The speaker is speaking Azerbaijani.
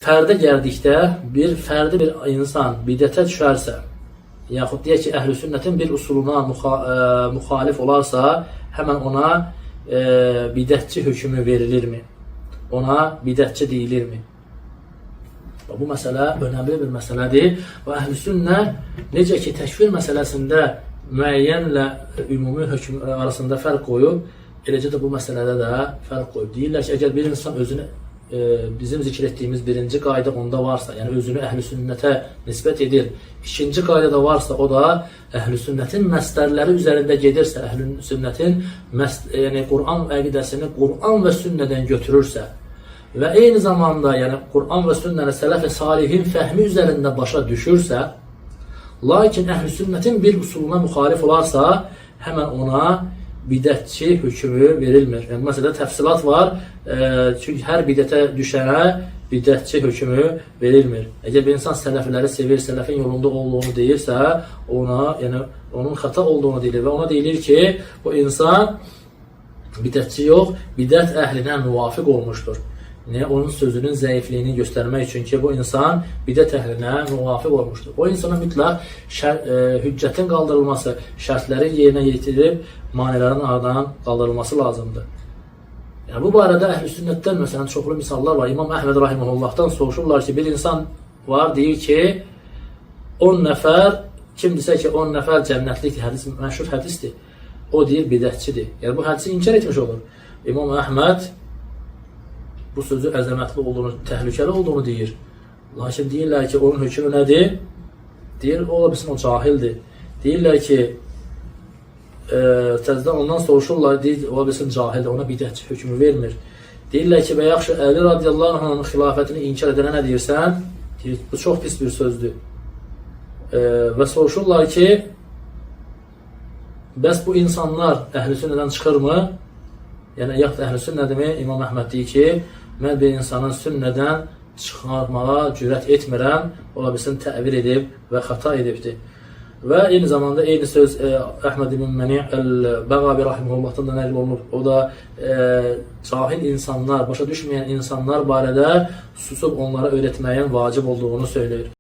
Fərdə gəldikdə fərdi bir insan bidətə düşərsə, yaxud deyək ki, əhl-i sünnətin bir usuluna müxalif olarsa, həmən ona bidətçi hökmü verilirmi? Ona bidətçi deyilirmi? Bu məsələ önəmli bir məsələdir və əhl-i sünnə necə ki, təkfir məsələsində müəyyənlə ümumi hökm arasında fərq qoyub, eləcə də bu məsələdə də fərq qoyub. Deyirlər ki, əgər bir insan özünü bizim zikr etdiyimiz birinci qayda onda varsa, yəni özünü əhl-i sünnətə nisbət edir. İkinci qayda da varsa, o da əhl-i sünnətin məsdərləri üzərində gedirsə, əhl-i sünnətin yəni Quran əqidəsini Quran və sünnədən götürürsə və eyni zamanda yəni Quran və sünnəni sələf-i salihin fəhmi üzərində başa düşürsə, lakin əhl-i sünnətin bir usuluna müxalif olarsa, həmən ona bidətçi hökmü verilmir. Yəni, məsələdə təfsilat var, çünki hər bidətə düşənə bidətçi hökmü verilmir. Əgər bir insan sələfləri sevir, sələfin yolunda olduğunu deyirsə, ona, yəni onun xəta olduğunu deyilir və ona deyilir ki, bu insan bidətçi yox, bidət əhlinə müvafiq olmuşdur. Onun sözünün zəifliyini göstərmək üçün ki, bu insan bidət əhlinə müvafiq olmuşdur. O insana mütləq hüccətin qaldırılması, şərtlərin yerinə yetirib, manilərin aradan qaldırılması lazımdır. Yəni, bu barədə əhl-i sünnətdən məsələn çoxlu misallar var. İmam Əhməd rahimehullahdan soruşurlar ki, bir insan var, deyir ki, 10 nəfər, kim desə ki, 10 nəfər cənnətlikdir, hədis, məşhur hədisdir. O deyir, bidətçidir. Yəni, bu hədisi inkar etmiş olur. İmam Əhməd bu sözü əzəmətli olduğunu, təhlükəli olduğunu deyir. Lakin deyirlər ki, onun hökmü nədir? Deyir, o da bilsin, o cahildir. Deyirlər ki, təzədən ondan soruşurlar, deyir, o da bilsin, cahildir, ona bidətçi hökmü vermir. Deyirlər ki, və yaxşı, Əli radiyallahu anh'ın xilafətini inkar edənə nə deyirsən? Deyir, bu çox pis bir sözdür. Və soruşurlar ki, bəs bu insanlar əhl-i sünnədən çıxırmı? Yəni, yaxud əhl-i sünnədimi? İmam Əhməd deyir ki, mən bir insanın sünnədən çıxarmağa cürət etmirəm, ola bilsin təvil edib və xəta edibdir. Və eyni zamanda eyni söz Əhməd ibn Məni Əl-Bəğabi rahimehullahdan da nəql olunur. O da cahil insanlar, başa düşməyən insanlar barədə susub onlara öyrətməyin vacib olduğunu söyləyir.